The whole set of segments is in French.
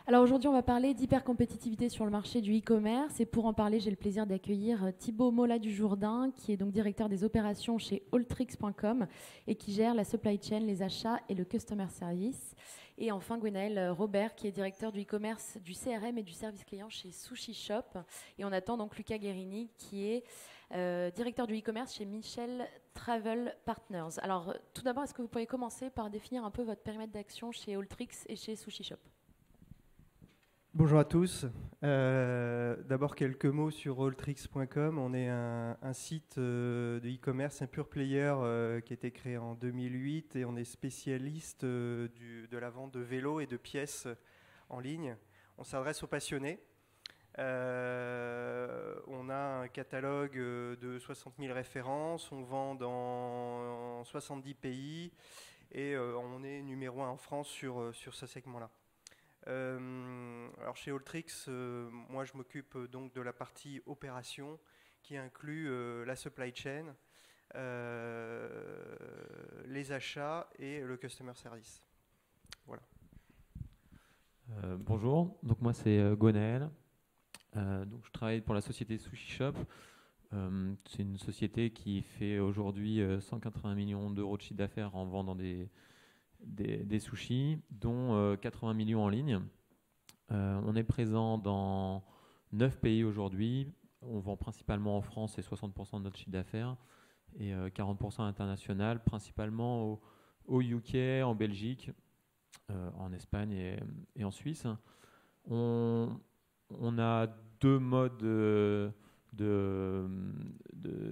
Alors aujourd'hui, on va parler d'hypercompétitivité sur le marché du e-commerce. Et pour en parler, j'ai le plaisir d'accueillir Thibaut Mola du Jourdain, qui est donc directeur des opérations chez Alltrix.com et qui gère la supply chain, les achats et le customer service. Et enfin, Gwenaël Robert, qui est directeur du e-commerce, du CRM et du service client chez Sushi Shop. Et on attend donc Lucas Guérini, qui est directeur du e-commerce chez Michel Travel Partners. Alors, tout d'abord, est-ce que vous pourriez commencer par définir un peu votre périmètre d'action chez Alltrix et chez Sushi Shop? Bonjour à tous. D'abord quelques mots sur alltrix.com. On est un site de e-commerce, un pure player qui a été créé en 2008 et on est spécialiste de la vente de vélos et de pièces en ligne. On s'adresse aux passionnés. On a un catalogue de 60 000 références. On vend dans 70 pays et on est numéro 1 en France sur ce segment-là. Alors chez Alltrix, moi je m'occupe donc de la partie opération qui inclut la supply chain, les achats et le customer service. Voilà. Bonjour, donc moi c'est Gwenaël. Donc je travaille pour la société Sushi Shop. C'est une société qui fait aujourd'hui 180 millions d'euros de chiffre d'affaires en vendant des sushis, dont 80 millions en ligne. On est présent dans 9 pays aujourd'hui. On vend principalement en France, c'est 60% de notre chiffre d'affaires, et 40% international, principalement au UK, en Belgique, en Espagne et en Suisse. On a deux modes de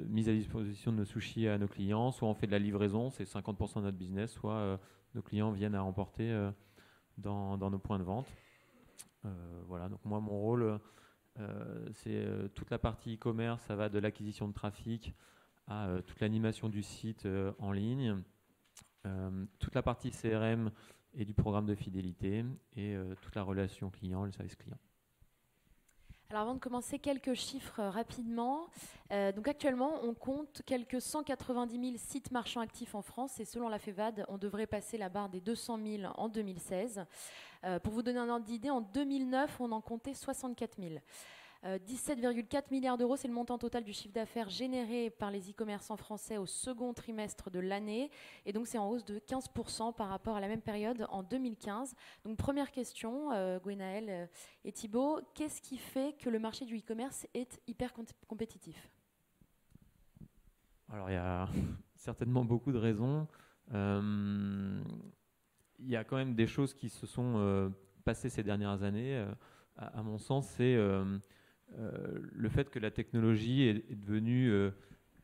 mise à disposition de nos sushis à nos clients. Soit on fait de la livraison, c'est 50% de notre business, soit nos clients viennent à emporter dans nos points de vente. Voilà, donc moi mon rôle c'est toute la partie e-commerce, ça va de l'acquisition de trafic à toute l'animation du site en ligne, toute la partie CRM et du programme de fidélité et toute la relation client, le service client. Alors avant de commencer, quelques chiffres rapidement. Donc actuellement, on compte quelques 190 000 sites marchands actifs en France et selon la FEVAD, on devrait passer la barre des 200 000 en 2016. Pour vous donner un ordre d'idée, en 2009, on en comptait 64 000. 17,4 milliards d'euros, c'est le montant total du chiffre d'affaires généré par les e-commerçants français au second trimestre de l'année. Et donc, c'est en hausse de 15% par rapport à la même période en 2015. Donc, première question, Gwenaël et Thibaut, qu'est-ce qui fait que le marché du e-commerce est hyper compétitif ? Alors, il y a certainement beaucoup de raisons. Il y a quand même des choses qui se sont passées ces dernières années. À mon sens, c'est le fait que la technologie est devenue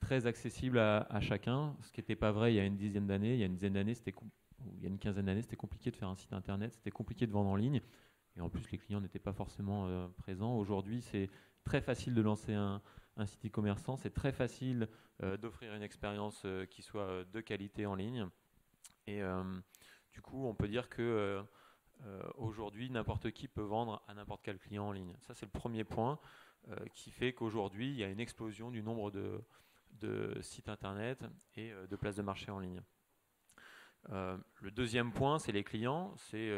très accessible à chacun, ce qui n'était pas vrai il y a une dizaine d'années. Il y a une dizaine d'années, il y a une quinzaine d'années, c'était compliqué de faire un site internet, c'était compliqué de vendre en ligne. Et en plus, les clients n'étaient pas forcément présents. Aujourd'hui, c'est très facile de lancer un site e-commerçant. C'est très facile d'offrir une expérience qui soit de qualité en ligne. Et du coup, on peut dire que aujourd'hui, n'importe qui peut vendre à n'importe quel client en ligne. Ça, c'est le premier point qui fait qu'aujourd'hui, il y a une explosion du nombre de sites internet et de places de marché en ligne. Le deuxième point, c'est les clients. C'est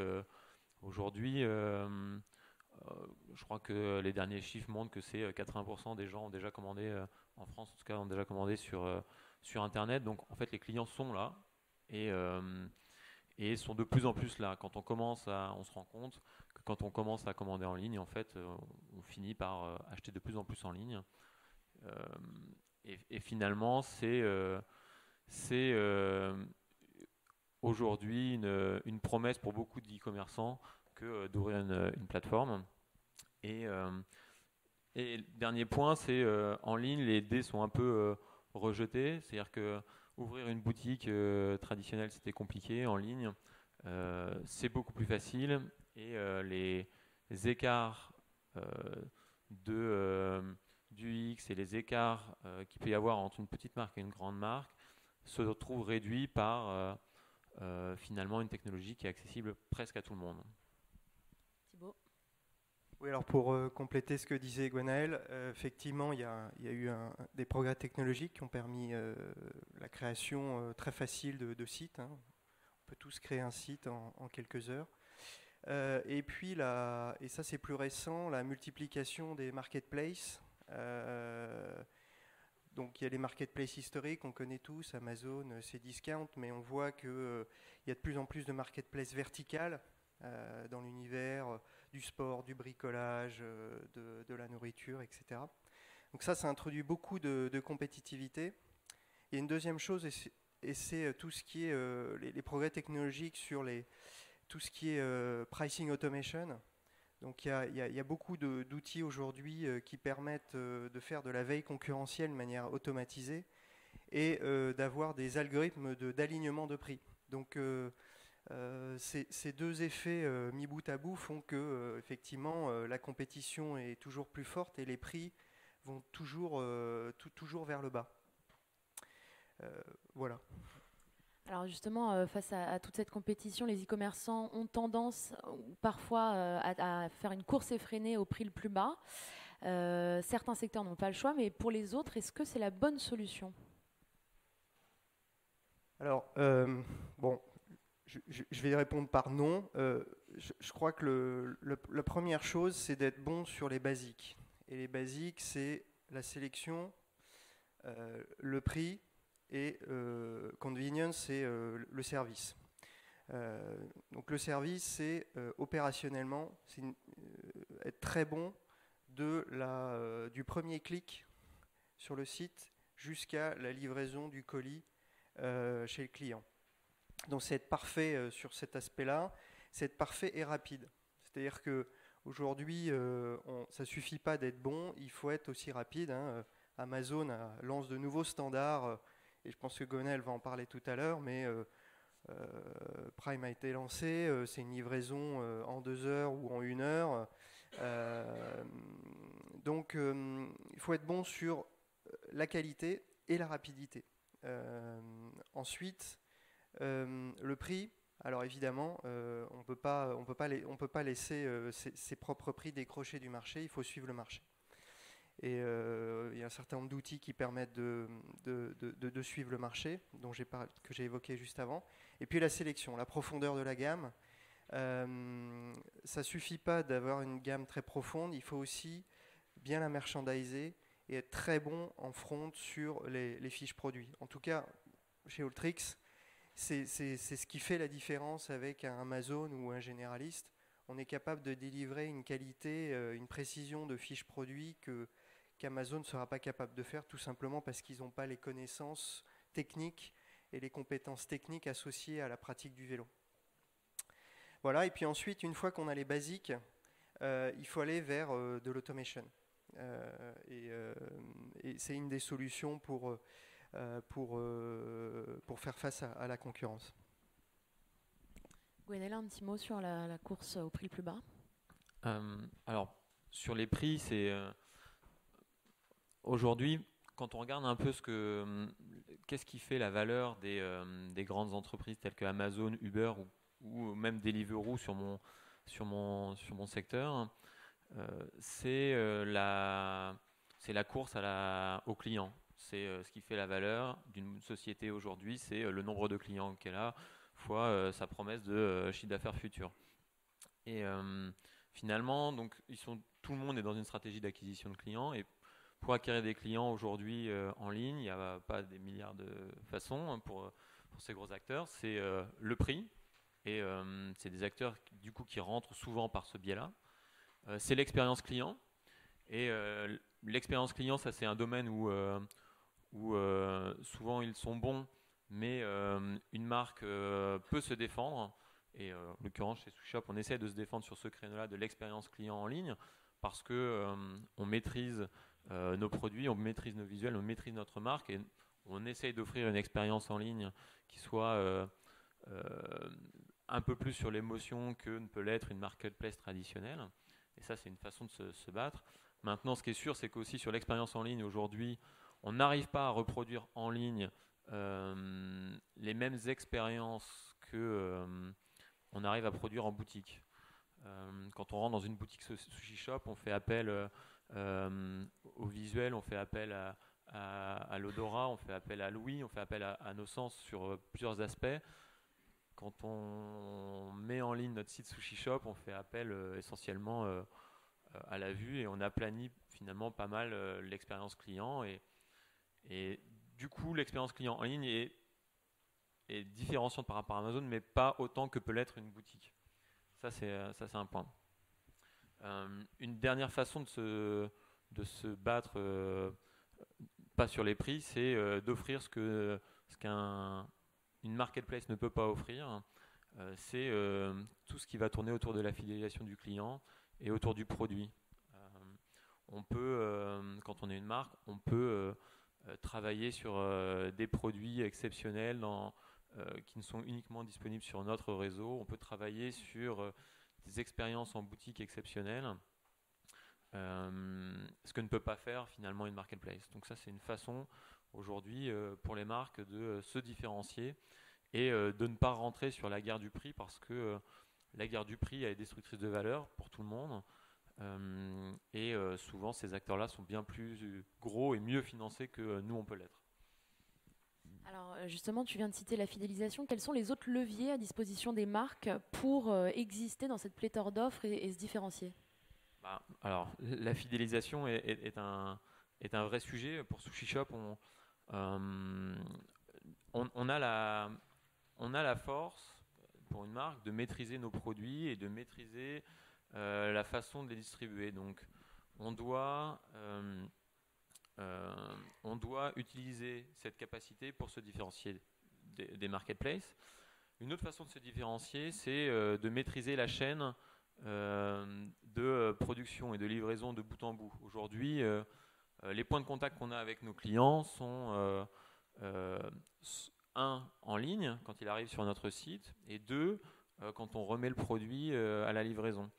aujourd'hui, je crois que les derniers chiffres montrent que c'est 80% des gens ont déjà commandé, en France en tout cas, ont déjà commandé sur Internet. Donc en fait, les clients sont là et sont de plus en plus là. Quand on se rend compte que quand on commence à commander en ligne, en fait, on finit par acheter de plus en plus en ligne. Et finalement, c'est aujourd'hui une promesse pour beaucoup d'e-commerçants que d'ouvrir une plateforme. Et le dernier point, c'est en ligne, les dés sont un peu rejetés. C'est-à-dire que ouvrir une boutique traditionnelle, c'était compliqué. En ligne, c'est beaucoup plus facile. Et les écarts du X et les écarts qu'il peut y avoir entre une petite marque et une grande marque se retrouvent réduits par finalement une technologie qui est accessible presque à tout le monde. Thibaut ? Oui, alors pour compléter ce que disait Gwenaël, effectivement, il y a eu des progrès technologiques qui ont permis la création très facile de sites. On peut tous créer un site en quelques heures. Et puis, et ça c'est plus récent, la multiplication des marketplaces. Donc il y a les marketplaces historiques, on connaît tous, Amazon, Cdiscount, mais on voit qu'il y a de plus en plus de marketplaces verticales dans l'univers du sport, du bricolage, de la nourriture, etc. Donc ça introduit beaucoup de compétitivité. Et une deuxième chose, et c'est tout ce qui est les progrès technologiques sur tout ce qui est pricing automation. Donc il y a beaucoup d'outils aujourd'hui qui permettent de faire de la veille concurrentielle de manière automatisée et d'avoir des algorithmes d'alignement de prix. Donc ces deux effets mis bout à bout font que effectivement la compétition est toujours plus forte et les prix vont toujours vers le bas. Voilà. Alors justement, face à toute cette compétition, les e-commerçants ont tendance parfois à faire une course effrénée au prix le plus bas. Certains secteurs n'ont pas le choix, mais pour les autres, est-ce que c'est la bonne solution ? Alors, bon, je vais répondre par non. Je crois que la première chose, c'est d'être bon sur les basiques. Et les basiques, c'est la sélection, le prix, et convenience, c'est le service. Donc le service, c'est opérationnellement, c'est être très bon du premier clic sur le site jusqu'à la livraison du colis chez le client. Donc c'est être parfait sur cet aspect-là, c'est être parfait et rapide. C'est-à-dire qu'aujourd'hui, ça ne suffit pas d'être bon, il faut être aussi rapide. Amazon lance de nouveaux standards. Et je pense que Gonel va en parler tout à l'heure, mais Prime a été lancé, c'est une livraison en 2 heures ou en 1 heure. Donc il faut être bon sur la qualité et la rapidité. Ensuite, le prix. Alors évidemment, on peut pas laisser ses propres prix décrocher du marché, il faut suivre le marché. Et il y a un certain nombre d'outils qui permettent de suivre le marché, que j'ai évoqué juste avant. Et puis la sélection, la profondeur de la gamme. Ça ne suffit pas d'avoir une gamme très profonde, il faut aussi bien la merchandiser et être très bon en front sur les fiches produits. En tout cas, chez Alltrix, c'est ce qui fait la différence avec un Amazon ou un généraliste. On est capable de délivrer une qualité, une précision de fiches produits qu'Amazon ne sera pas capable de faire, tout simplement parce qu'ils n'ont pas les connaissances techniques et les compétences techniques associées à la pratique du vélo. Voilà, et puis ensuite, une fois qu'on a les basiques, il faut aller vers de l'automation. Et c'est une des solutions pour faire face à la concurrence. Gwenella, un petit mot sur la course au prix le plus bas. Alors, sur les prix, c'est... Aujourd'hui, quand on regarde un peu qu'est-ce qui fait la valeur des grandes entreprises telles que Amazon, Uber ou même Deliveroo sur mon secteur, c'est la course au client. C'est ce qui fait la valeur d'une société aujourd'hui, c'est le nombre de clients qu'elle a fois sa promesse de chiffre d'affaires futur. Et finalement, donc, tout le monde est dans une stratégie d'acquisition de clients et pour acquérir des clients aujourd'hui en ligne, il n'y a pas des milliards de façons pour ces gros acteurs. C'est le prix, et c'est des acteurs du coup qui rentrent souvent par ce biais-là. C'est l'expérience client, et l'expérience client, ça c'est un domaine où souvent ils sont bons, mais une marque peut se défendre. Et en l'occurrence chez Sushi Shop, on essaie de se défendre sur ce créneau-là de l'expérience client en ligne parce que on maîtrise nos produits, on maîtrise nos visuels, on maîtrise notre marque et on essaye d'offrir une expérience en ligne qui soit un peu plus sur l'émotion que ne peut l'être une marketplace traditionnelle. Et ça, c'est une façon de se battre. Maintenant, ce qui est sûr, c'est qu'aussi sur l'expérience en ligne, aujourd'hui, on n'arrive pas à reproduire en ligne les mêmes expériences qu'on arrive à produire en boutique. Quand on rentre dans une boutique Sushi Shop, on fait appel au visuel, on fait appel à l'odorat, on fait appel à l'ouïe, on fait appel à nos sens sur plusieurs aspects. quand on met en ligne notre site Sushi Shop, on fait appel essentiellement à la vue et on aplanit finalement pas mal l'expérience client. Et du coup, l'expérience client en ligne est différenciante par rapport à Amazon, mais pas autant que peut l'être une boutique. Ça, c'est un point. Une dernière façon de se battre, pas sur les prix, c'est d'offrir ce qu'une marketplace ne peut pas offrir. C'est tout ce qui va tourner autour de la fidélisation du client et autour du produit. On peut, quand on est une marque, on peut travailler sur des produits exceptionnels qui ne sont uniquement disponibles sur notre réseau. On peut travailler sur des expériences en boutique exceptionnelles, ce que ne peut pas faire finalement une marketplace. Donc ça, c'est une façon aujourd'hui pour les marques de se différencier et de ne pas rentrer sur la guerre du prix, parce que la guerre du prix est destructrice de valeur pour tout le monde. Et souvent, ces acteurs-là sont bien plus gros et mieux financés que nous, on peut l'être. Alors justement, tu viens de citer la fidélisation. Quels sont les autres leviers à disposition des marques pour exister dans cette pléthore d'offres et se différencier ? Alors, la fidélisation est un vrai sujet. Pour Sushi Shop, on a la force, pour une marque, de maîtriser nos produits et de maîtriser la façon de les distribuer. Donc, on doit utiliser cette capacité pour se différencier des marketplaces. Une autre façon de se différencier, c'est de maîtriser la chaîne de production et de livraison de bout en bout. Aujourd'hui, les points de contact qu'on a avec nos clients sont un, en ligne, quand il arrive sur notre site, et deux, quand on remet le produit à la livraison.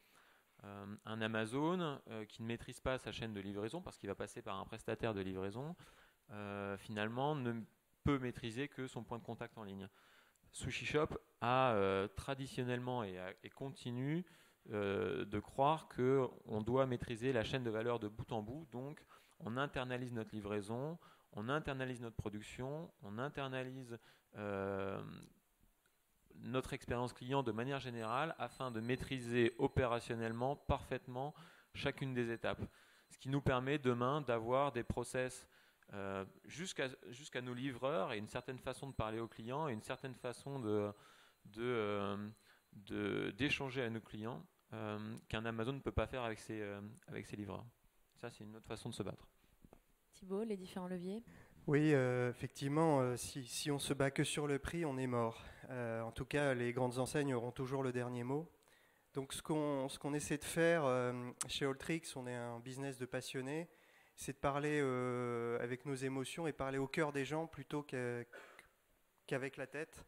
Un Amazon qui ne maîtrise pas sa chaîne de livraison, parce qu'il va passer par un prestataire de livraison, finalement ne peut maîtriser que son point de contact en ligne. Sushi Shop a traditionnellement et continue de croire qu'on doit maîtriser la chaîne de valeur de bout en bout. Donc on internalise notre livraison, on internalise notre production, on internalise notre expérience client de manière générale, afin de maîtriser opérationnellement parfaitement chacune des étapes. Ce qui nous permet demain d'avoir des process jusqu'à nos livreurs, et une certaine façon de parler aux clients et une certaine façon d'échanger à nos clients qu'un Amazon ne peut pas faire avec ses livreurs. Ça, c'est une autre façon de se battre. Thibaut, les différents leviers ? Oui, effectivement, si on se bat que sur le prix, on est mort. En tout cas, les grandes enseignes auront toujours le dernier mot. Donc ce qu'on essaie de faire chez Alltrix, on est un business de passionnés, c'est de parler avec nos émotions et parler au cœur des gens plutôt qu'avec la tête.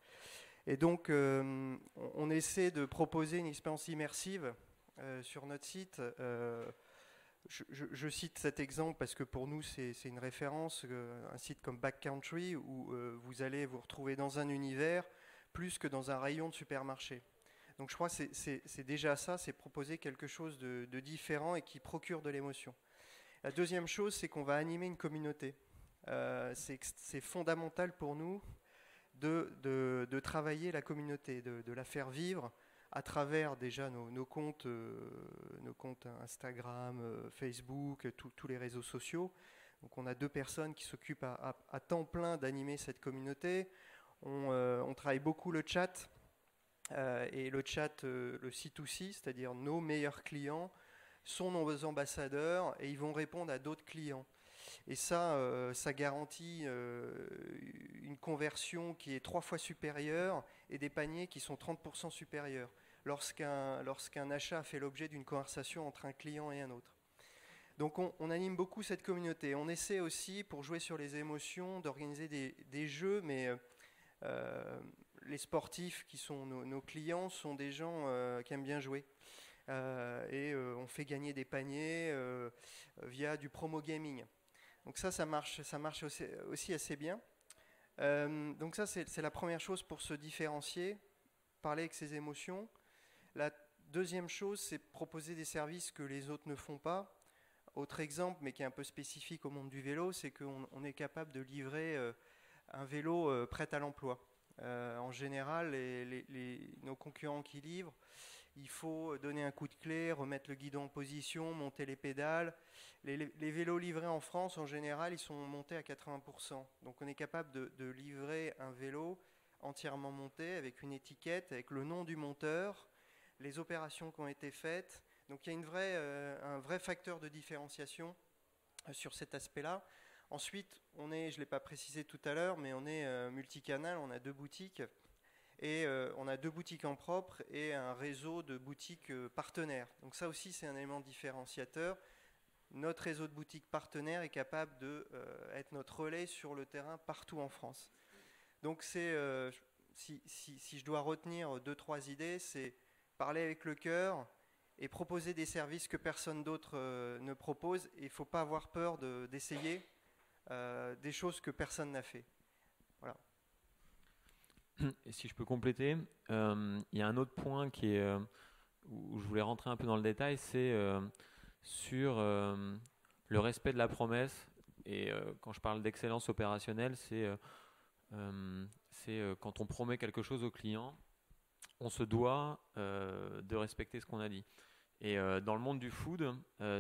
Et donc on essaie de proposer une expérience immersive sur notre site. Je cite cet exemple parce que pour nous c'est une référence, un site comme Backcountry où vous allez vous retrouver dans un univers plus que dans un rayon de supermarché. Donc je crois que c'est déjà ça, c'est proposer quelque chose de différent et qui procure de l'émotion. La deuxième chose, c'est qu'on va animer une communauté. C'est fondamental pour nous de travailler la communauté, de la faire vivre à travers déjà nos comptes Instagram, Facebook, tous les réseaux sociaux. Donc on a 2 personnes qui s'occupent à temps plein d'animer cette communauté. On travaille beaucoup le chat, et le chat, le C2C, c'est-à-dire nos meilleurs clients sont nos ambassadeurs et ils vont répondre à d'autres clients. Et ça garantit une conversion qui est 3 fois supérieure et des paniers qui sont 30% supérieurs lorsqu'un achat fait l'objet d'une conversation entre un client et un autre. Donc on anime beaucoup cette communauté. On essaie aussi, pour jouer sur les émotions, d'organiser des jeux, mais les sportifs qui sont nos clients sont des gens qui aiment bien jouer. Et on fait gagner des paniers via du promo gaming. Donc ça marche aussi assez bien. Donc ça, c'est la première chose pour se différencier, parler avec ses émotions. La deuxième chose, c'est proposer des services que les autres ne font pas. Autre exemple, mais qui est un peu spécifique au monde du vélo, c'est qu'on est capable de livrer un vélo prêt à l'emploi. En général, nos concurrents qui livrent, il faut donner un coup de clé, remettre le guidon en position, monter les pédales. Les vélos livrés en France, en général, ils sont montés à 80%. Donc on est capable de livrer un vélo entièrement monté avec une étiquette, avec le nom du monteur, les opérations qui ont été faites. Donc il y a un vrai facteur de différenciation sur cet aspect-là. Ensuite, je ne l'ai pas précisé tout à l'heure, mais on est multicanal, on a 2 boutiques. Et on a 2 boutiques en propre et un réseau de boutiques partenaires. Donc ça aussi, c'est un élément différenciateur. Notre réseau de boutiques partenaires est capable d'être notre relais sur le terrain partout en France. Donc si je dois retenir 2-3 idées, c'est parler avec le cœur et proposer des services que personne d'autre ne propose. Et il ne faut pas avoir peur d'essayer des choses que personne n'a fait. Voilà. Et si je peux compléter, il y a un autre point où je voulais rentrer un peu dans le détail, c'est sur le respect de la promesse. Et quand je parle d'excellence opérationnelle, c'est quand on promet quelque chose au client, on se doit de respecter ce qu'on a dit. Et dans le monde du food,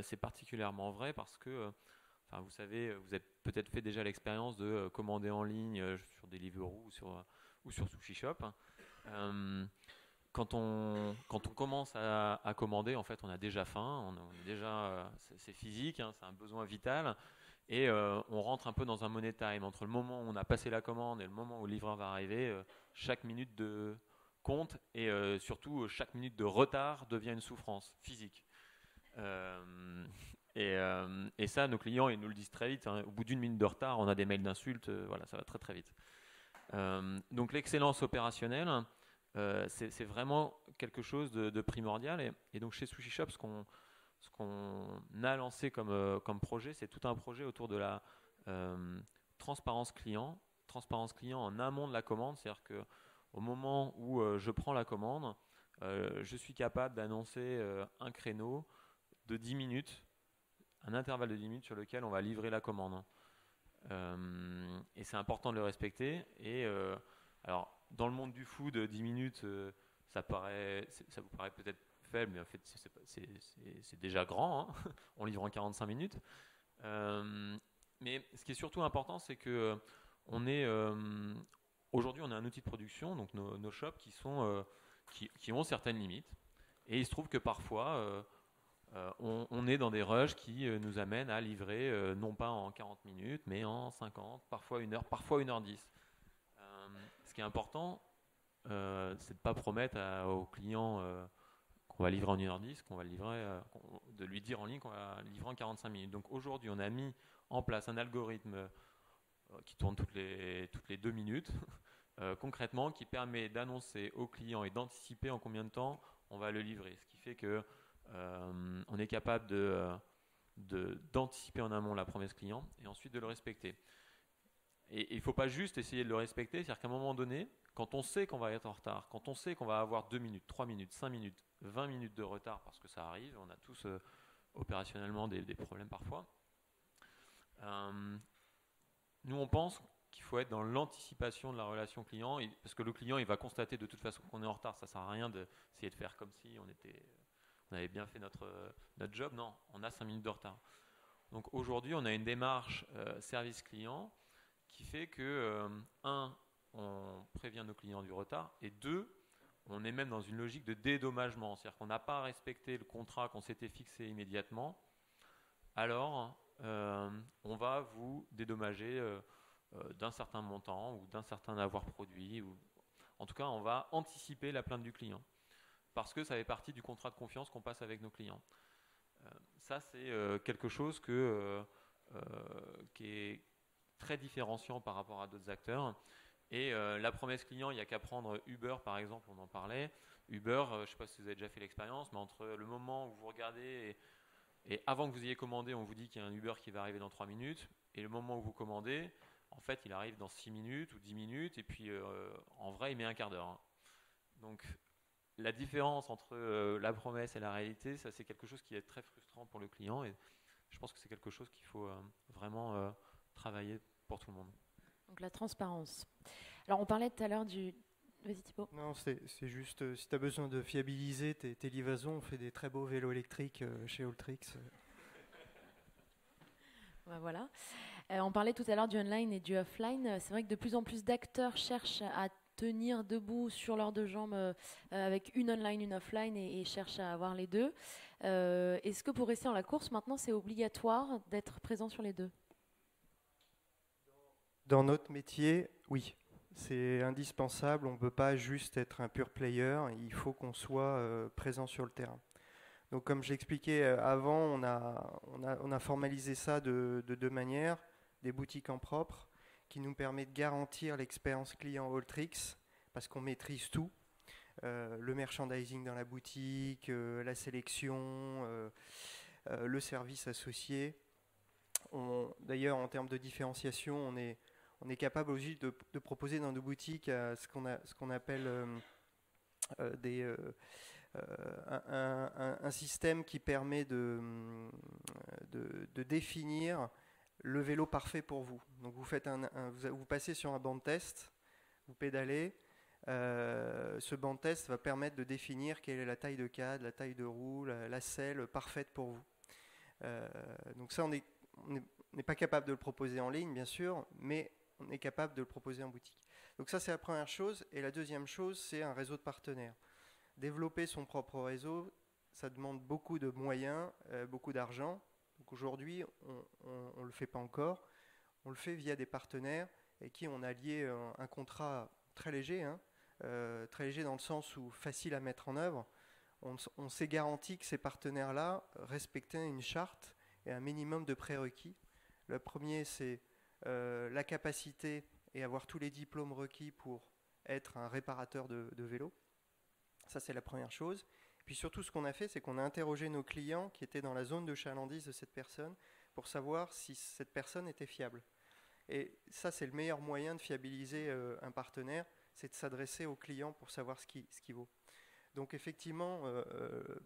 c'est particulièrement vrai parce que, vous savez, vous avez peut-être fait déjà l'expérience de commander en ligne sur Deliveroo ou sur Sushi Shop. Quand on commence à commander, en fait, on a déjà faim, c'est physique, c'est un besoin vital, et on rentre un peu dans un money time. Entre le moment où on a passé la commande et le moment où le livreur va arriver, chaque minute de compte, et surtout chaque minute de retard devient une souffrance physique. Et ça, nos clients, ils nous le disent très vite. Au bout d'1 minute de retard, on a des mails d'insultes, voilà, ça va très très vite. Donc l'excellence opérationnelle, c'est vraiment quelque chose de primordial. Et donc chez Sushi Shop, ce qu'on a lancé comme projet, c'est tout un projet autour de la transparence client en amont de la commande. C'est-à-dire qu'au moment où je prends la commande, je suis capable d'annoncer un créneau de 10 minutes, un intervalle de 10 minutes sur lequel on va livrer la commande. Et c'est important de le respecter. Et alors, dans le monde du food, 10 minutes, ça vous paraît peut-être faible, mais en fait, c'est déjà grand. On livre en 45 minutes. Mais ce qui est surtout important, c'est que aujourd'hui, on a un outil de production, donc nos shops qui ont certaines limites. Et il se trouve que parfois, on est dans des rushs qui nous amènent à livrer non pas en 40 minutes, mais en 50, parfois 1 heure, parfois 1h10. Ce qui est important, c'est de ne pas promettre aux clients qu'on va livrer en 1h10, de lui dire en ligne qu'on va livrer en 45 minutes. Donc aujourd'hui, on a mis en place un algorithme qui tourne toutes les 2 minutes, concrètement, qui permet d'annoncer aux clients et d'anticiper en combien de temps on va le livrer. Ce qui fait que on est capable d'anticiper en amont la promesse client et ensuite de le respecter. Et il ne faut pas juste essayer de le respecter, c'est-à-dire qu'à un moment donné, quand on sait qu'on va être en retard, quand on sait qu'on va avoir 2 minutes, 3 minutes, 5 minutes, 20 minutes de retard, parce que ça arrive, on a tous opérationnellement des problèmes parfois, nous on pense qu'il faut être dans l'anticipation de la relation client, parce que le client il va constater de toute façon qu'on est en retard, ça ne sert à rien d'essayer de faire comme si on avait bien fait notre job. Non, on a 5 minutes de retard. Donc aujourd'hui, on a une démarche service client qui fait que, on prévient nos clients du retard, et 2, on est même dans une logique de dédommagement. C'est-à-dire qu'on n'a pas respecté le contrat qu'on s'était fixé immédiatement, alors on va vous dédommager d'un certain montant ou d'un certain avoir produit. En tout cas, on va anticiper la plainte du client, parce que ça fait partie du contrat de confiance qu'on passe avec nos clients. Ça, c'est quelque chose qui est très différenciant par rapport à d'autres acteurs. Et la promesse client, il n'y a qu'à prendre Uber, par exemple, on en parlait. Uber, je ne sais pas si vous avez déjà fait l'expérience, mais entre le moment où vous regardez et avant que vous ayez commandé, on vous dit qu'il y a un Uber qui va arriver dans 3 minutes, et le moment où vous commandez, en fait, il arrive dans 6 minutes ou 10 minutes, et puis en vrai, il met un quart d'heure. Donc, la différence entre la promesse et la réalité, ça c'est quelque chose qui est très frustrant pour le client, et je pense que c'est quelque chose qu'il faut vraiment travailler pour tout le monde. Donc la transparence. Alors on parlait tout à l'heure du... Vas-y Thibaut. Non, c'est juste, si tu as besoin de fiabiliser tes livraisons, on fait des très beaux vélos électriques chez Alltrix. Voilà. On parlait tout à l'heure du online et du offline. C'est vrai que de plus en plus d'acteurs cherchent à tenir debout sur leurs deux jambes avec une online, une offline et cherchent à avoir les deux. Est-ce que pour rester dans la course, maintenant, c'est obligatoire d'être présent sur les deux? Dans notre métier, oui. C'est indispensable. On ne peut pas juste être un pure player. Il faut qu'on soit présent sur le terrain. Donc, comme je l'expliquais avant, on a formalisé ça de deux manières. Des boutiques en propre qui nous permet de garantir l'expérience client Alltrix parce qu'on maîtrise tout. Le merchandising dans la boutique, la sélection, le service associé. D'ailleurs, en termes de différenciation, on est capable aussi de proposer dans nos boutiques ce qu'on appelle un système qui permet de définir le vélo parfait pour vous. Donc vous passez sur un banc de test, vous pédalez. Ce banc de test va permettre de définir quelle est la taille de cadre, la taille de roue, la selle parfaite pour vous. Donc ça, on n'est pas capable de le proposer en ligne, bien sûr, mais on est capable de le proposer en boutique. Donc ça, c'est la première chose. Et la deuxième chose, c'est un réseau de partenaires. Développer son propre réseau, ça demande beaucoup de moyens, beaucoup d'argent. Donc aujourd'hui, on ne le fait pas encore. On le fait via des partenaires avec qui on a lié un contrat très léger, très léger dans le sens où facile à mettre en œuvre. On s'est garanti que ces partenaires-là respectaient une charte et un minimum de prérequis. Le premier, c'est la capacité et avoir tous les diplômes requis pour être un réparateur de vélo. Ça, c'est la première chose. Puis surtout, ce qu'on a fait, c'est qu'on a interrogé nos clients qui étaient dans la zone de chalandise de cette personne pour savoir si cette personne était fiable. Et ça, c'est le meilleur moyen de fiabiliser un partenaire, c'est de s'adresser aux clients pour savoir ce qui vaut. Donc effectivement,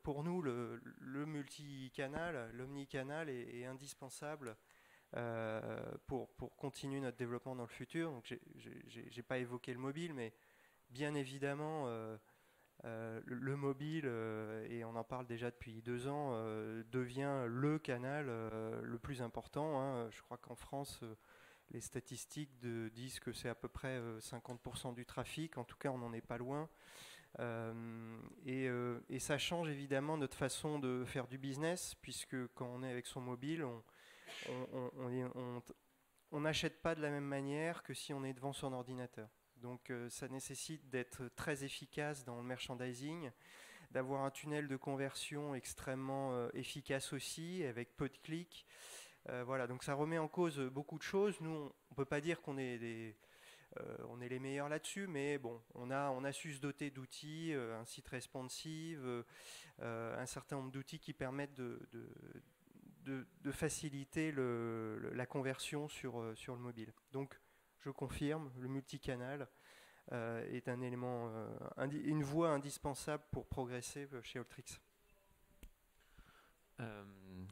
pour nous, le multicanal, l'omnicanal est indispensable pour continuer notre développement dans le futur. Donc j'ai pas évoqué le mobile, mais bien évidemment, le mobile, et on en parle déjà depuis 2 ans, devient le canal le plus important. Je crois qu'en France, les statistiques disent que c'est à peu près 50% du trafic. En tout cas, on n'en est pas loin. Et ça change évidemment notre façon de faire du business, puisque quand on est avec son mobile, on n'achète pas de la même manière que si on est devant son ordinateur. Donc ça nécessite d'être très efficace dans le merchandising, d'avoir un tunnel de conversion extrêmement efficace aussi, avec peu de clics. Voilà, donc ça remet en cause beaucoup de choses. Nous, on ne peut pas dire qu'on est les meilleurs là-dessus, mais bon, on a su se doter d'outils, un site responsive, un certain nombre d'outils qui permettent de faciliter la conversion sur le mobile. Donc, je confirme, le multicanal est un élément, une voie indispensable pour progresser chez Alltrix.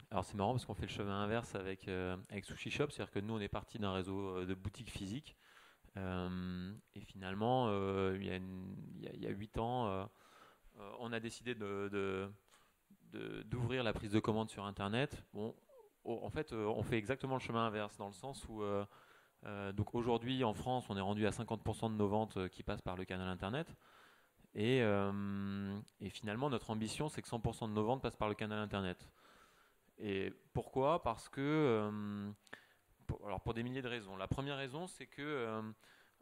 Alors c'est marrant parce qu'on fait le chemin inverse avec Sushi Shop, c'est-à-dire que nous on est parti d'un réseau de boutiques physiques et finalement il y a 8 ans on a décidé d'ouvrir la prise de commande sur Internet. Bon, en fait on fait exactement le chemin inverse dans le sens où donc aujourd'hui en France on est rendu à 50% de nos ventes qui passent par le canal Internet. Et finalement, notre ambition, c'est que 100% de nos ventes passent par le canal Internet. Et pourquoi ? Parce que, pour des milliers de raisons. La première raison, c'est que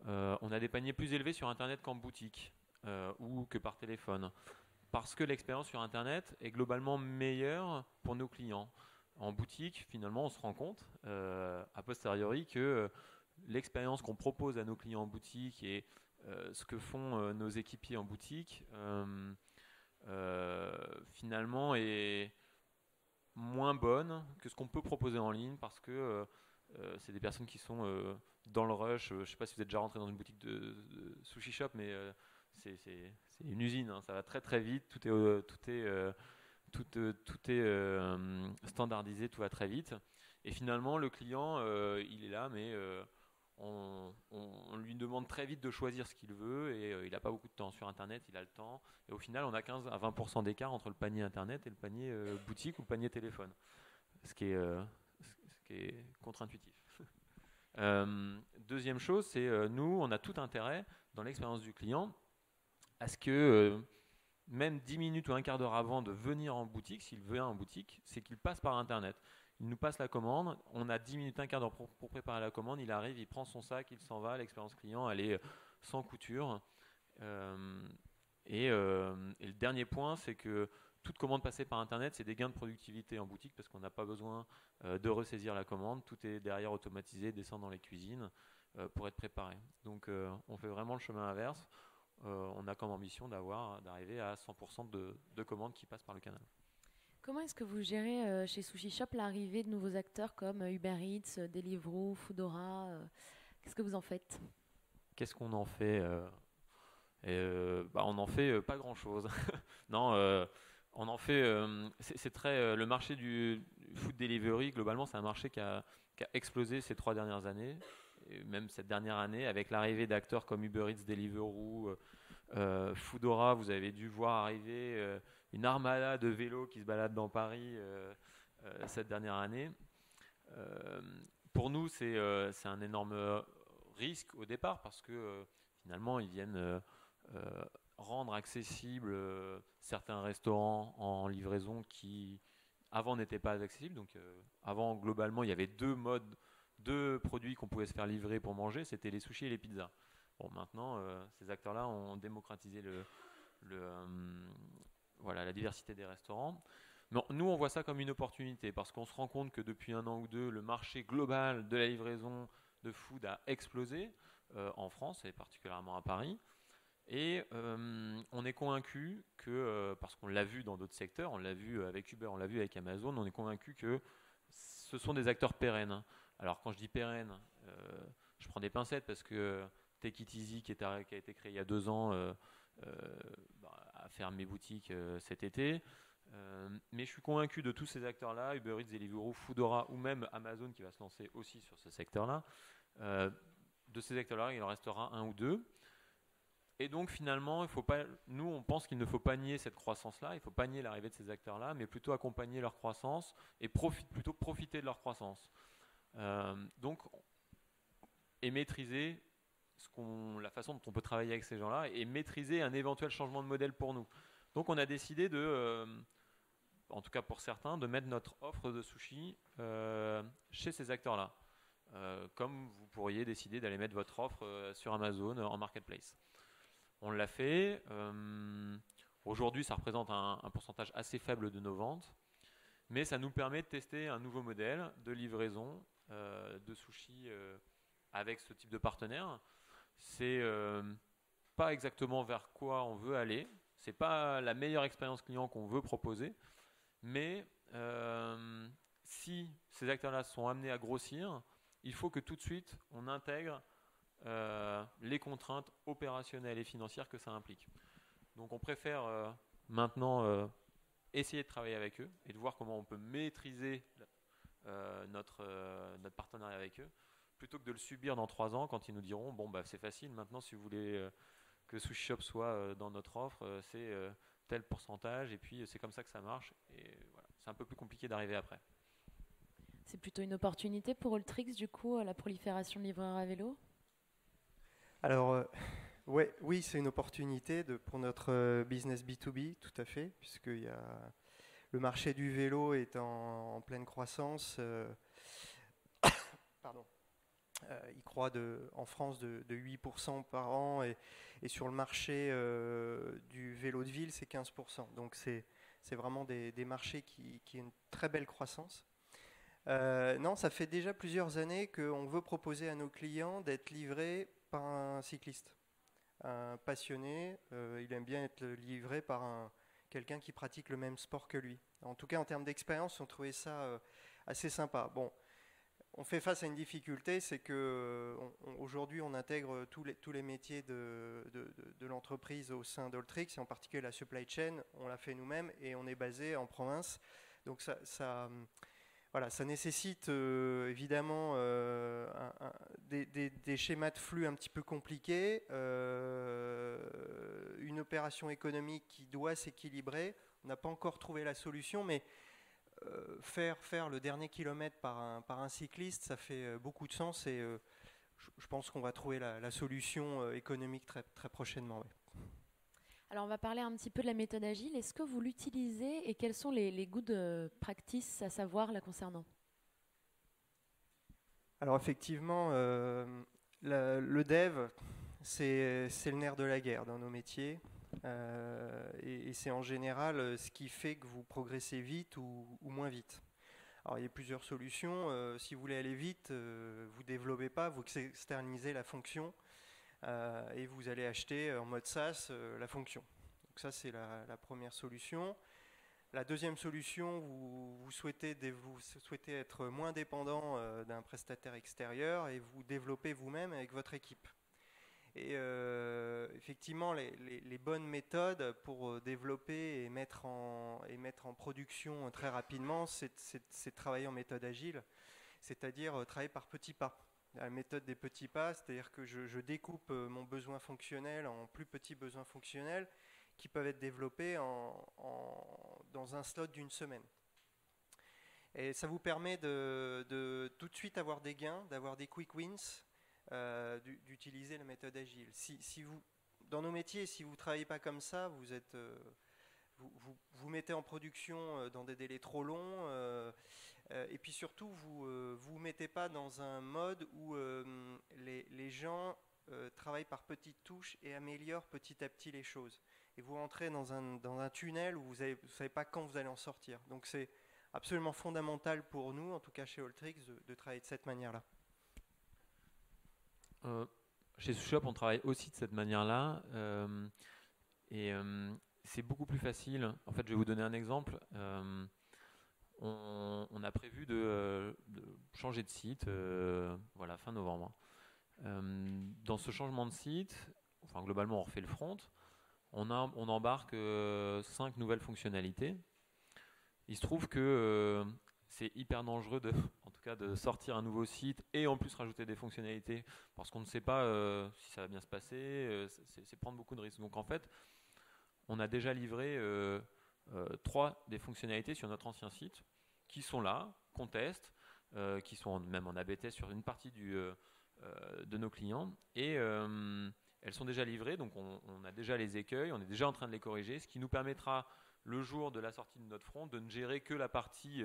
on a des paniers plus élevés sur Internet qu'en boutique ou que par téléphone. Parce que l'expérience sur Internet est globalement meilleure pour nos clients. En boutique, finalement, on se rend compte, a posteriori, que l'expérience qu'on propose à nos clients en boutique et ce que font nos équipiers en boutique finalement est moins bonne que ce qu'on peut proposer en ligne parce que c'est des personnes qui sont dans le rush. Je ne sais pas si vous êtes déjà rentré dans une boutique de sushi shop, mais c'est une usine, hein, ça va très très vite, tout est standardisé, tout va très vite et finalement le client il est là mais on lui demande très vite de choisir ce qu'il veut et il n'a pas beaucoup de temps sur Internet, il a le temps. Et au final, on a 15 à 20% d'écart entre le panier Internet et le panier boutique ou le panier téléphone, ce qui est contre-intuitif. Deuxième chose, c'est nous, on a tout intérêt dans l'expérience du client à ce que même 10 minutes ou un quart d'heure avant de venir en boutique, s'il vient en boutique, c'est qu'il passe par Internet. Il nous passe la commande, on a 10 minutes, un quart d'heure pour préparer la commande, il arrive, il prend son sac, il s'en va, l'expérience client, elle est sans couture. Et le dernier point, c'est que toute commande passée par Internet, c'est des gains de productivité en boutique parce qu'on n'a pas besoin de ressaisir la commande, tout est derrière automatisé, descend dans les cuisines pour être préparé. Donc on fait vraiment le chemin inverse. On a comme ambition d'arriver à 100% de commandes qui passent par le canal. Comment est-ce que vous gérez chez Sushi Shop l'arrivée de nouveaux acteurs comme Uber Eats, Deliveroo, Foodora Qu'est-ce que vous en faites? Qu'est-ce qu'on en fait on n'en fait pas grand-chose. Non, on en fait. C'est très. Le marché du food delivery, globalement, c'est un marché qui a explosé ces 3 dernières années, et même cette dernière année, avec l'arrivée d'acteurs comme Uber Eats, Deliveroo, Foodora. Vous avez dû voir arriver une armada de vélos qui se baladent dans Paris cette dernière année. Pour nous, c'est un énorme risque au départ parce que finalement, ils viennent rendre accessibles certains restaurants en livraison qui avant n'étaient pas accessibles. Donc avant, globalement, il y avait 2 modes, 2 produits qu'on pouvait se faire livrer pour manger, c'était les sushis et les pizzas. Bon, maintenant, ces acteurs-là ont démocratisé la diversité des restaurants. Mais nous, on voit ça comme une opportunité parce qu'on se rend compte que depuis 1 an ou 2, le marché global de la livraison de food a explosé en France et particulièrement à Paris. Et on est convaincu que, parce qu'on l'a vu dans d'autres secteurs, on l'a vu avec Uber, on l'a vu avec Amazon, on est convaincu que ce sont des acteurs pérennes. Alors quand je dis pérennes, je prends des pincettes parce que Take It Easy, qui a été créé il y a 2 ans, a fermé boutique cet été. Mais je suis convaincu de tous ces acteurs-là, Uber Eats, Deliveroo, Foodora ou même Amazon qui va se lancer aussi sur ce secteur-là. De ces acteurs-là, il en restera 1 ou 2. Et donc finalement, nous on pense qu'il ne faut pas nier cette croissance-là, il ne faut pas nier l'arrivée de ces acteurs-là, mais plutôt accompagner leur croissance et plutôt profiter de leur croissance. Et maîtriser la façon dont on peut travailler avec ces gens-là et maîtriser un éventuel changement de modèle pour nous. Donc on a décidé en tout cas pour certains, de mettre notre offre de sushi chez ces acteurs-là. Comme vous pourriez décider d'aller mettre votre offre sur Amazon en marketplace. On l'a fait. Aujourd'hui, ça représente un pourcentage assez faible de nos ventes, mais ça nous permet de tester un nouveau modèle de livraison de sushi avec ce type de partenaire. C'est pas exactement vers quoi on veut aller. C'est pas la meilleure expérience client qu'on veut proposer, mais si ces acteurs-là sont amenés à grossir, il faut que tout de suite on intègre les contraintes opérationnelles et financières que ça implique. Donc on préfère maintenant essayer de travailler avec eux et de voir comment on peut maîtriser notre partenariat avec eux, plutôt que de le subir dans 3 ans quand ils nous diront bon bah c'est facile, maintenant si vous voulez que Sushi Shop soit dans notre offre, c'est tel pourcentage et puis c'est comme ça que ça marche et voilà. C'est un peu plus compliqué d'arriver après. C'est plutôt une opportunité pour Alltrix du coup, la prolifération de livreurs à vélo? Alors, oui, c'est une opportunité pour notre business B2B, tout à fait, puisque le marché du vélo est en pleine croissance. Pardon. Il croît en France de 8% par an et sur le marché du vélo de ville, c'est 15%. Donc, c'est vraiment des marchés qui ont une très belle croissance. Non, ça fait déjà plusieurs années qu'on veut proposer à nos clients d'être livrés par un cycliste, un passionné. Il aime bien être livré par quelqu'un qui pratique le même sport que lui. En tout cas, en termes d'expérience, on trouvait ça assez sympa. Bon, on fait face à une difficulté, c'est que aujourd'hui, on intègre tous les métiers de l'entreprise au sein d'Alltrix, et en particulier la supply chain. On l'a fait nous-mêmes et on est basé en province. Donc Voilà, ça nécessite évidemment des schémas de flux un petit peu compliqués, une opération économique qui doit s'équilibrer. On n'a pas encore trouvé la solution, mais faire le dernier kilomètre par un cycliste, ça fait beaucoup de sens et je pense qu'on va trouver la solution économique très, très prochainement. Ouais. Alors, on va parler un petit peu de la méthode agile. Est-ce que vous l'utilisez et quels sont les good practices à savoir la concernant? Alors effectivement, le dev, c'est le nerf de la guerre dans nos métiers. Et c'est en général ce qui fait que vous progressez vite ou moins vite. Alors il y a plusieurs solutions. Si vous voulez aller vite, vous ne développez pas, vous externalisez la fonction et vous allez acheter en mode SaaS la fonction. Donc ça c'est la première solution. La deuxième solution, vous souhaitez être moins dépendant d'un prestataire extérieur et vous développez vous-même avec votre équipe. Et effectivement, les bonnes méthodes pour développer et mettre en production très rapidement, c'est de travailler en méthode agile, c'est-à-dire travailler par petits pas. La méthode des petits pas, c'est-à-dire que je découpe mon besoin fonctionnel en plus petits besoins fonctionnels qui peuvent être développés dans un slot d'une semaine. Et ça vous permet de tout de suite avoir des gains, d'avoir des quick wins, d'utiliser la méthode agile. Si vous, dans nos métiers, si vous ne travaillez pas comme ça, vous mettez en production dans des délais trop longs, et puis surtout, vous mettez pas dans un mode où les gens travaillent par petites touches et améliorent petit à petit les choses. Et vous rentrez dans un tunnel où vous ne savez pas quand vous allez en sortir. Donc c'est absolument fondamental pour nous, en tout cas chez Alltrix, de travailler de cette manière-là. Chez SushiShop, on travaille aussi de cette manière-là. C'est beaucoup plus facile. En fait, je vais vous donner un exemple. On a prévu de changer de site fin novembre. Dans ce changement de site, globalement, on refait le front. On embarque 5 nouvelles fonctionnalités. Il se trouve que c'est hyper dangereux en tout cas de sortir un nouveau site et en plus rajouter des fonctionnalités parce qu'on ne sait pas si ça va bien se passer. C'est prendre beaucoup de risques. Donc en fait, on a déjà livré 3 des fonctionnalités sur notre ancien site qui sont là, qu'on teste, qui sont même en A/B test sur une partie de nos clients et elles sont déjà livrées, donc on a déjà les écueils, on est déjà en train de les corriger, ce qui nous permettra le jour de la sortie de notre front de ne gérer que la partie,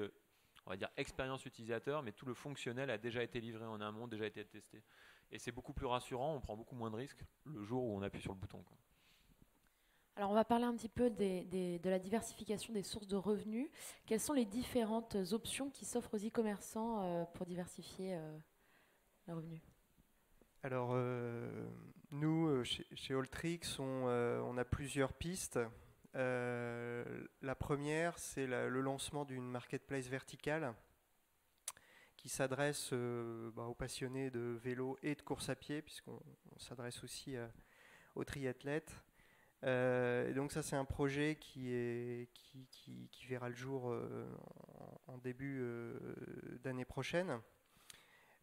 on va dire, expérience utilisateur, mais tout le fonctionnel a déjà été livré en amont, déjà été testé. Et c'est beaucoup plus rassurant, on prend beaucoup moins de risques le jour où on appuie sur le bouton, quoi. Alors, on va parler un petit peu de la diversification des sources de revenus. Quelles sont les différentes options qui s'offrent aux e-commerçants pour diversifier leurs revenus? Alors, nous, chez Alltrix, on a plusieurs pistes. La première, c'est le lancement d'une marketplace verticale qui s'adresse aux passionnés de vélo et de course à pied, puisqu'on s'adresse aussi aux triathlètes. Et donc ça, c'est un projet qui verra le jour en début d'année prochaine.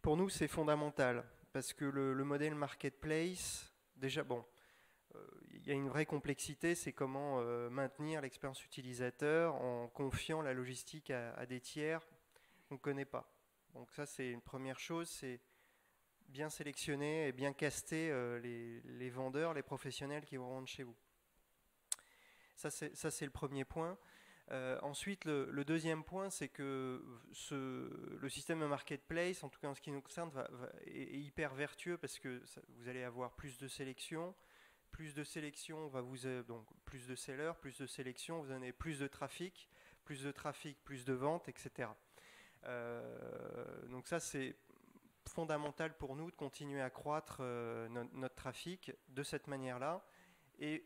Pour nous, c'est fondamental, parce que le modèle marketplace, déjà, il y a une vraie complexité, c'est comment maintenir l'expérience utilisateur en confiant la logistique à des tiers qu'on ne connaît pas. Donc ça, c'est une première chose, c'est bien sélectionner et bien caster les vendeurs, les professionnels qui vont rendre chez vous. Ça, c'est le premier point. Ensuite, le deuxième point, c'est que le système de marketplace, en tout cas en ce qui nous concerne, est hyper vertueux parce que vous allez avoir plus de sélection. Plus de sélection va donc plus de sellers, plus de sélection, vous en avez plus de trafic, plus de ventes, etc. Donc ça, c'est fondamental pour nous de continuer à croître notre trafic de cette manière-là et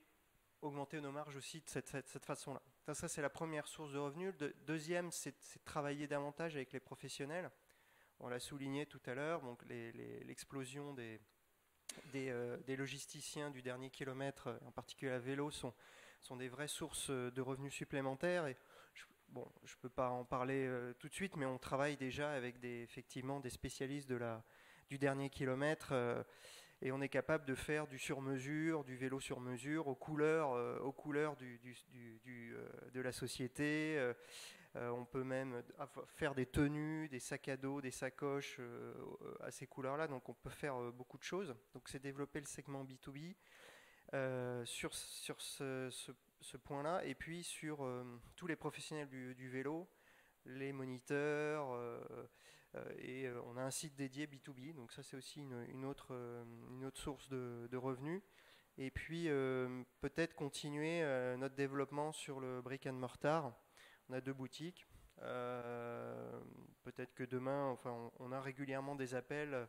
augmenter nos marges aussi de cette façon-là. Ça, c'est la première source de revenus. Deuxième, c'est de travailler davantage avec les professionnels. On l'a souligné tout à l'heure, donc l'explosion des logisticiens du dernier kilomètre, en particulier à vélo, sont des vraies sources de revenus supplémentaires. Et bon, je ne peux pas en parler tout de suite, mais on travaille déjà avec effectivement des spécialistes du dernier kilomètre. Et on est capable de faire du sur-mesure, du vélo sur-mesure, aux couleurs de la société. On peut même faire des tenues, des sacs à dos, des sacoches à ces couleurs-là. Donc on peut faire beaucoup de choses. Donc c'est développer le segment B2B sur ce point-là. Et puis sur tous les professionnels du vélo, les moniteurs, et on a un site dédié B2B, donc ça c'est aussi une autre source de revenus. Et puis peut-être continuer notre développement sur le brick and mortar. On a 2 boutiques. Peut-être que demain, enfin, on a régulièrement des appels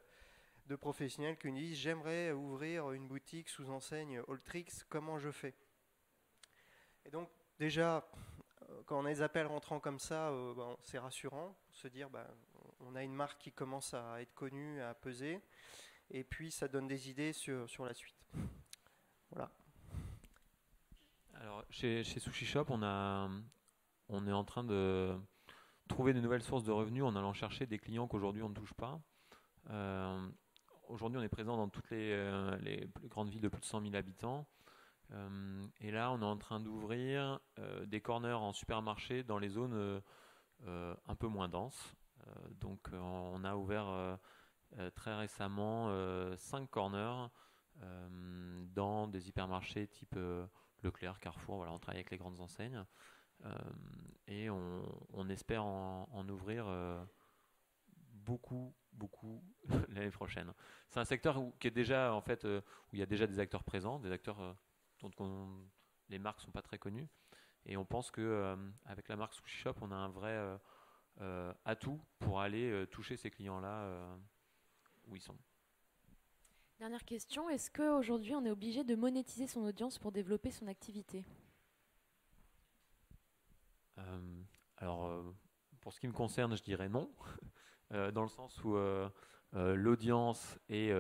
de professionnels qui nous disent j'aimerais ouvrir une boutique sous enseigne Alltrix, comment je fais? Et donc déjà, quand on a des appels rentrants comme ça, c'est rassurant, se dire on a une marque qui commence à être connue, à peser, et puis ça donne des idées sur la suite. Voilà. Alors chez Sushi Shop, on est en train de trouver de nouvelles sources de revenus en allant chercher des clients qu'aujourd'hui on ne touche pas. Aujourd'hui, on est présent dans toutes les plus grandes villes de plus de 100 000 habitants. Et là, on est en train d'ouvrir des corners en supermarché dans les zones un peu moins denses. Donc, on a ouvert très récemment 5 corners dans des hypermarchés type Leclerc, Carrefour. Voilà, on travaille avec les grandes enseignes. Et on espère en ouvrir beaucoup l'année prochaine. C'est un secteur qui est déjà en fait où il y a déjà des acteurs présents, des acteurs dont les marques sont pas très connues, et on pense que avec la marque Sushi Shop, on a un vrai atout pour aller toucher ces clients-là où ils sont. Dernière question, est-ce qu'aujourd'hui on est obligé de monétiser son audience pour développer son activité? Alors, pour ce qui me concerne, je dirais non. Dans le sens où l'audience et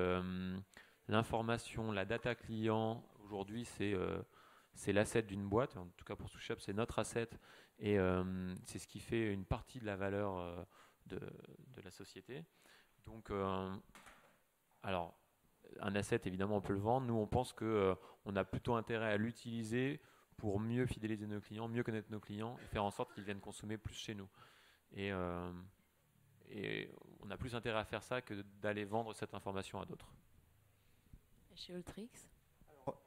l'information, la data client, aujourd'hui, c'est l'asset d'une boîte. En tout cas, pour Sushi Shop, c'est notre asset. Et c'est ce qui fait une partie de la valeur de la société. Donc, alors, un asset, évidemment, on peut le vendre. Nous, on pense qu'on a plutôt intérêt à l'utiliser pour mieux fidéliser nos clients, mieux connaître nos clients et faire en sorte qu'ils viennent consommer plus chez nous. Et on a plus intérêt à faire ça que d'aller vendre cette information à d'autres. Et chez Alltrix?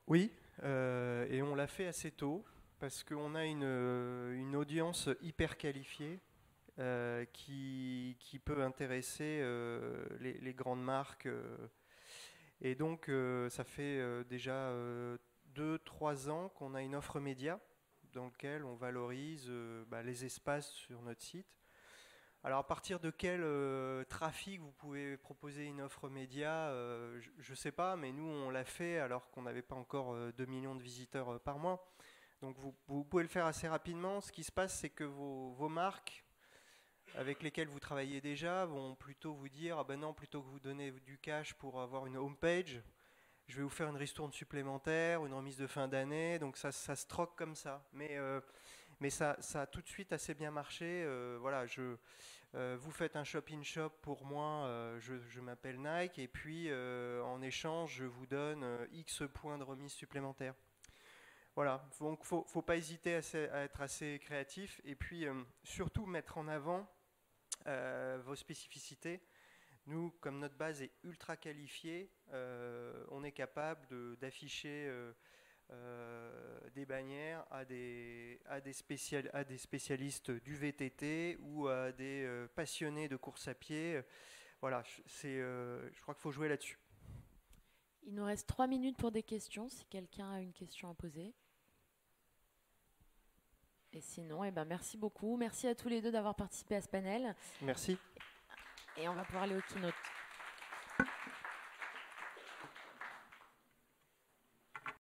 Oui, et on l'a fait assez tôt parce qu'on a une audience hyper qualifiée qui peut intéresser les grandes marques. Et donc, ça fait déjà 2-3 ans qu'on a une offre média dans laquelle on valorise les espaces sur notre site. Alors à partir de quel trafic vous pouvez proposer une offre média, je ne sais pas, mais nous on l'a fait alors qu'on n'avait pas encore 2 millions de visiteurs par mois. Donc vous pouvez le faire assez rapidement. Ce qui se passe, c'est que vos marques avec lesquelles vous travaillez déjà vont plutôt vous dire ah ben non, plutôt que vous donner du cash pour avoir une homepage, je vais vous faire une ristourne supplémentaire, une remise de fin d'année. Donc ça se troque comme ça. Mais ça a tout de suite assez bien marché. Voilà, vous faites un shop-in-shop pour moi, je m'appelle Nike, et puis en échange, je vous donne X points de remise supplémentaires. Voilà, donc faut pas hésiter à être assez créatif, et puis surtout mettre en avant vos spécificités. Nous, comme notre base est ultra qualifiée, on est capable d'afficher des bannières à des spécialistes du VTT ou à des passionnés de course à pied. Voilà, je crois qu'il faut jouer là-dessus. Il nous reste 3 minutes pour des questions, si quelqu'un a une question à poser. Et sinon, merci beaucoup. Merci à tous les deux d'avoir participé à ce panel. Merci. Et on va pouvoir aller au keynote.